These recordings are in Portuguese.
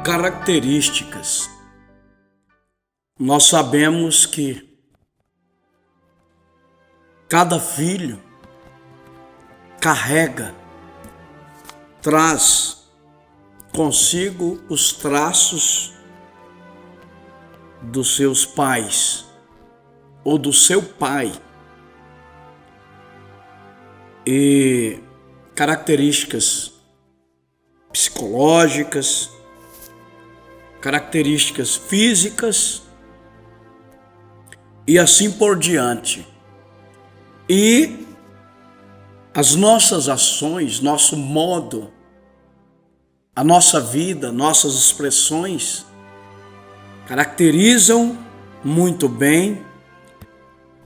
Características. Nós sabemos que cada filho traz consigo os traços dos seus pais ou do seu pai. E características psicológicas, características físicas e assim por diante. E as nossas ações, nosso modo, a nossa vida, nossas expressões caracterizam muito bem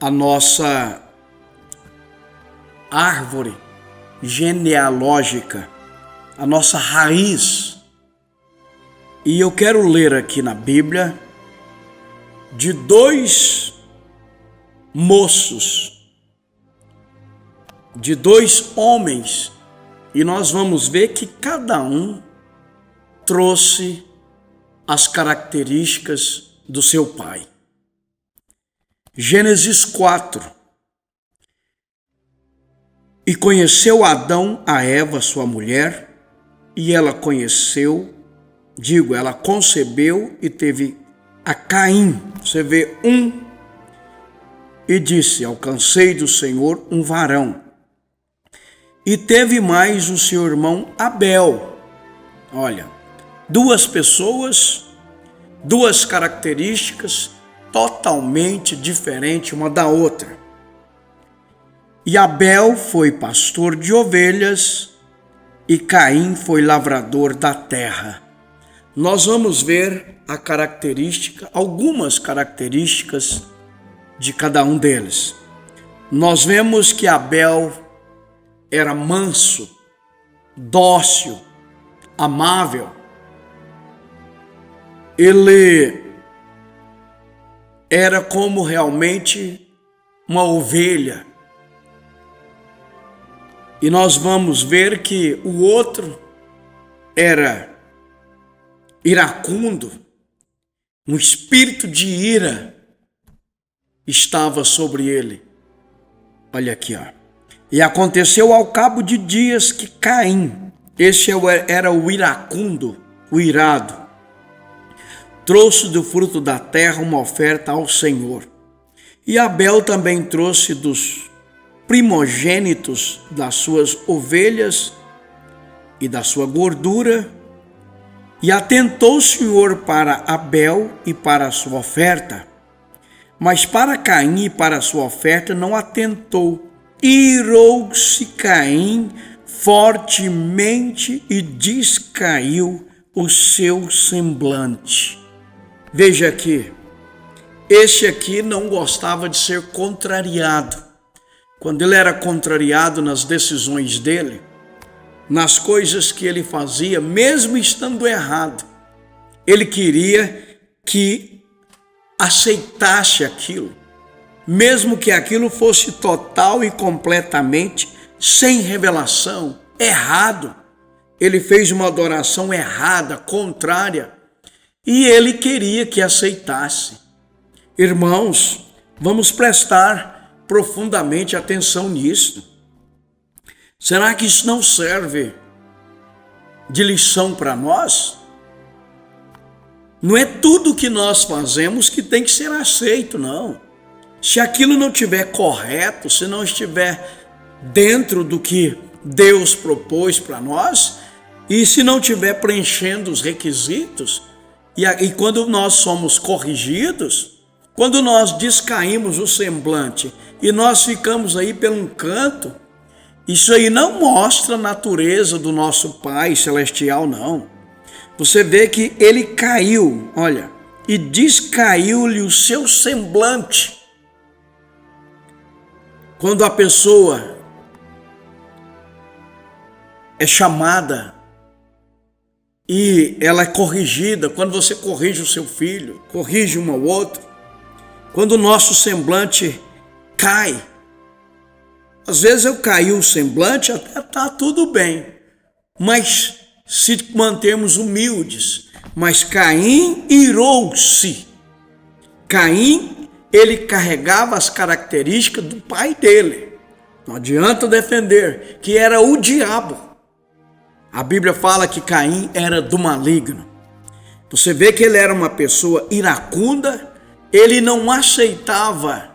a nossa árvore genealógica, a nossa raiz. E eu quero ler aqui na Bíblia de dois moços, de dois homens, e nós vamos ver que cada um trouxe as características do seu pai. Gênesis 4. E conheceu Adão a Eva, sua mulher, e ela concebeu e teve a Caim. Você vê e disse: alcancei do Senhor um varão. E teve mais o seu irmão Abel. Olha, duas pessoas, duas características totalmente diferentes uma da outra. E Abel foi pastor de ovelhas e Caim foi lavrador da terra. Nós vamos ver algumas características de cada um deles. Nós vemos que Abel era manso, dócil, amável. Ele era como realmente uma ovelha. E nós vamos ver que o outro era iracundo, um espírito de ira estava sobre ele. Olha aqui, ó. E aconteceu ao cabo de dias que Caim, esse era o iracundo, o irado, trouxe do fruto da terra uma oferta ao Senhor. E Abel também trouxe dos primogênitos das suas ovelhas e da sua gordura, e atentou o Senhor para Abel e para a sua oferta, mas para Caim e para a sua oferta não atentou. Irou-se Caim fortemente e descaiu o seu semblante. Veja aqui, este aqui não gostava de ser contrariado. Quando ele era contrariado nas decisões dele, nas coisas que ele fazia, mesmo estando errado, ele queria que aceitasse aquilo, mesmo que aquilo fosse total e completamente sem revelação, errado. Ele fez uma adoração errada, contrária, e ele queria que aceitasse. Irmãos, vamos prestar profundamente atenção nisso. Será que isso não serve de lição para nós? Não é tudo que nós fazemos que tem que ser aceito, não. Se aquilo não estiver correto, se não estiver dentro do que Deus propôs para nós, e se não estiver preenchendo os requisitos, e quando nós somos corrigidos, quando nós descaímos o semblante e nós ficamos aí pelo canto, isso aí não mostra a natureza do nosso Pai Celestial, não. Você vê que ele caiu, olha, e descaiu-lhe o seu semblante. Quando a pessoa é chamada e ela é corrigida, quando você corrige o seu filho, corrige um ao outro, quando o nosso semblante cai, às vezes eu caí o semblante, até está tudo bem, mas se mantermos humildes, Mas Caim irou-se. Caim, ele carregava as características do pai dele. Não adianta defender que era o diabo. A Bíblia fala que Caim era do maligno. Você vê que ele era uma pessoa iracunda, ele não aceitava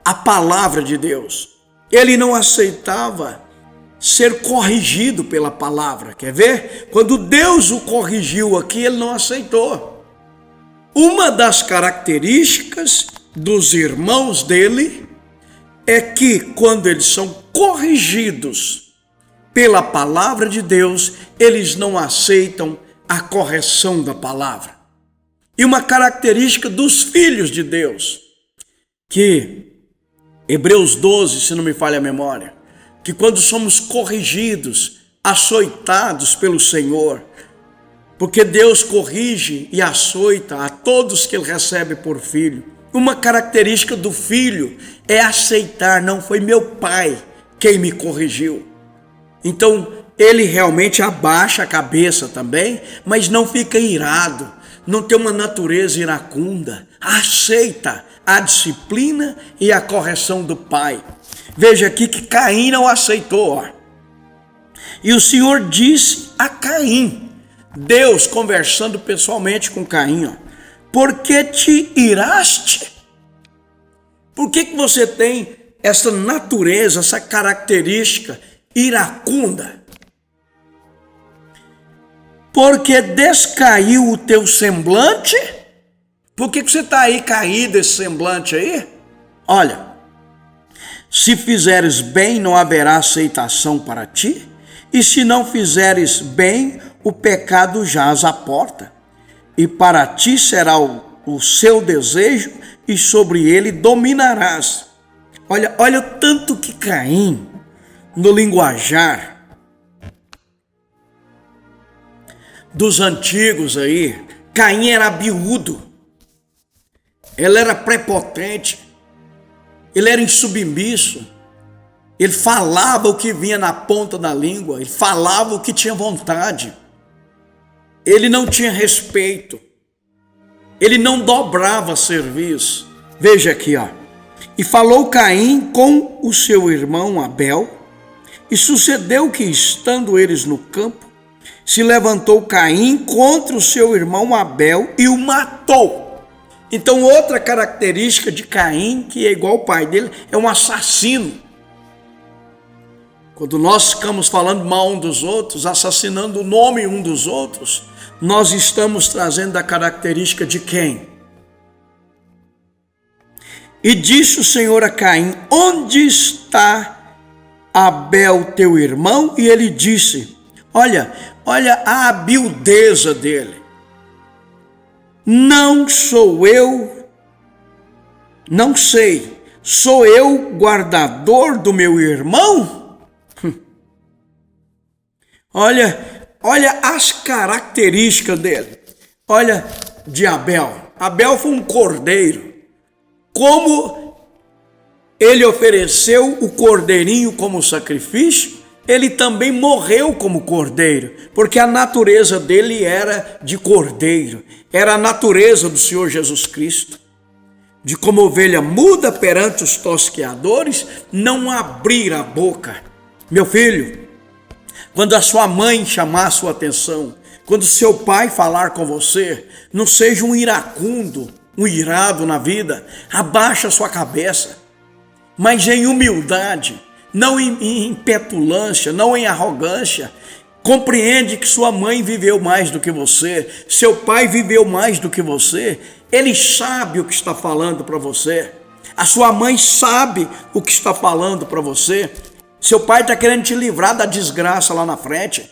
a palavra de Deus. Ele não aceitava ser corrigido pela palavra. Quer ver? Quando Deus o corrigiu aqui, ele não aceitou. Uma das características dos irmãos dele é que quando eles são corrigidos pela palavra de Deus, eles não aceitam a correção da palavra. E uma característica dos filhos de Deus, que Hebreus 12, se não me falha a memória, que quando somos corrigidos, açoitados pelo Senhor, porque Deus corrige e açoita a todos que ele recebe por filho. Uma característica do filho é aceitar, não foi meu pai quem me corrigiu. Então, ele realmente abaixa a cabeça também, mas não fica irado, não tem uma natureza iracunda, aceita a disciplina e a correção do pai. Veja aqui que Caim não aceitou. E o Senhor disse a Caim, Deus conversando pessoalmente com Caim, por que te iraste? Por que você tem essa natureza, essa característica iracunda? Porque descaiu o teu semblante? Por que você está aí caído, esse semblante aí? Olha, se fizeres bem, não haverá aceitação para ti, e se não fizeres bem, o pecado jaz à porta, e para ti será o seu desejo, e sobre ele dominarás. Olha o tanto que Caim, no linguajar dos antigos aí, Caim era biúdo, ele era prepotente, ele era insubmisso, ele falava o que vinha na ponta da língua, ele falava o que tinha vontade, ele não tinha respeito, ele não dobrava serviço. Veja aqui, e falou Caim com o seu irmão Abel, e sucedeu que, estando eles no campo, se levantou Caim contra o seu irmão Abel e o matou. Então, outra característica de Caim, que é igual ao pai dele, é um assassino. Quando nós ficamos falando mal um dos outros, assassinando o nome um dos outros, nós estamos trazendo a característica de quem? E disse o Senhor a Caim, onde está Abel teu irmão? E ele disse, olha a habilideza dele. Não sou eu, não sei, sou eu guardador do meu irmão? Olha as características dele. Olha de Abel. Abel foi um cordeiro. Como ele ofereceu o cordeirinho como sacrifício, ele também morreu como cordeiro, porque a natureza dele era de cordeiro, era a natureza do Senhor Jesus Cristo, de como ovelha muda perante os tosqueadores, não abrir a boca. Meu filho, quando a sua mãe chamar a sua atenção, quando seu pai falar com você, não seja um iracundo, um irado na vida, abaixa a sua cabeça, mas em humildade, não em petulância, não em arrogância. Compreende que sua mãe viveu mais do que você, seu pai viveu mais do que você, ele sabe o que está falando para você, a sua mãe sabe o que está falando para você, seu pai está querendo te livrar da desgraça lá na frente,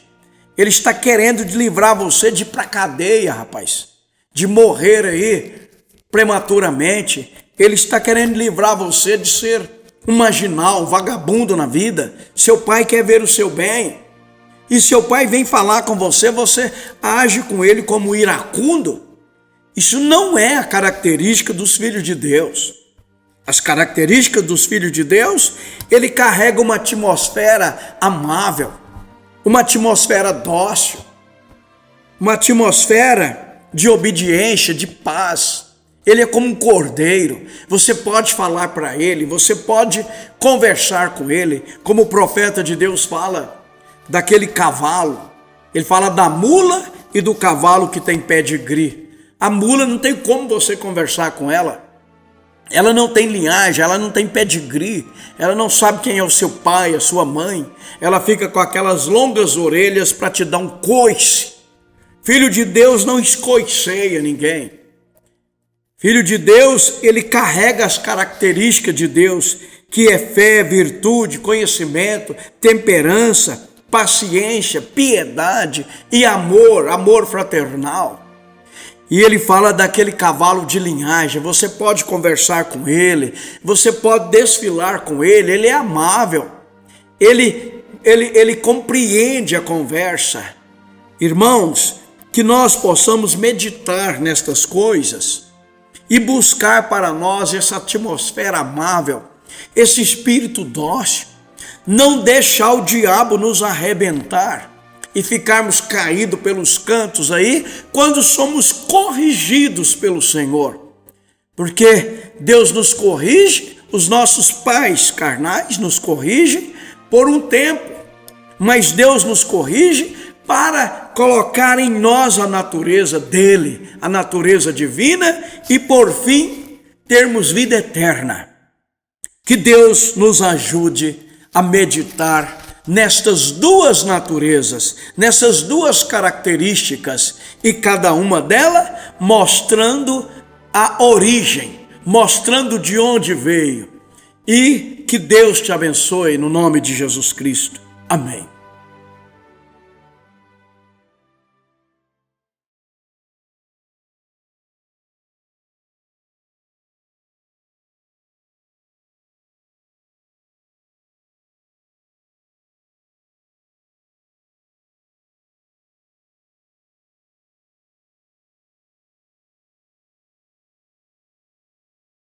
ele está querendo te livrar você de ir para a cadeia, rapaz, de morrer aí prematuramente, ele está querendo livrar você de ser um marginal, um vagabundo na vida. Seu pai quer ver o seu bem. E seu pai vem falar com você, você age com ele como iracundo. Isso não é a característica dos filhos de Deus. As características dos filhos de Deus, ele carrega uma atmosfera amável, uma atmosfera dócil, uma atmosfera de obediência, de paz. Ele é como um cordeiro. Você pode falar para ele, você pode conversar com ele, como o profeta de Deus fala daquele cavalo. Ele fala da mula e do cavalo que tem pedigree. A mula não tem como você conversar com ela. Ela não tem linhagem, ela não tem pedigree, ela não sabe quem é o seu pai, a sua mãe. Ela fica com aquelas longas orelhas para te dar um coice. Filho de Deus não escoiceia ninguém. Filho de Deus, ele carrega as características de Deus, que é fé, virtude, conhecimento, temperança, paciência, piedade e amor fraternal. E ele fala daquele cavalo de linhagem. Você pode conversar com ele, você pode desfilar com ele é amável, ele compreende a conversa. Irmãos, que nós possamos meditar nestas coisas e buscar para nós essa atmosfera amável, esse espírito dócil. Não deixar o diabo nos arrebentar e ficarmos caídos pelos cantos aí, quando somos corrigidos pelo Senhor. Porque Deus nos corrige, os nossos pais carnais nos corrigem por um tempo, mas Deus nos corrige para colocar em nós a natureza dele, a natureza divina, e por fim termos vida eterna. Que Deus nos ajude a meditar nestas duas naturezas, nessas duas características, e cada uma delas mostrando a origem, mostrando de onde veio. E que Deus te abençoe no nome de Jesus Cristo. Amém.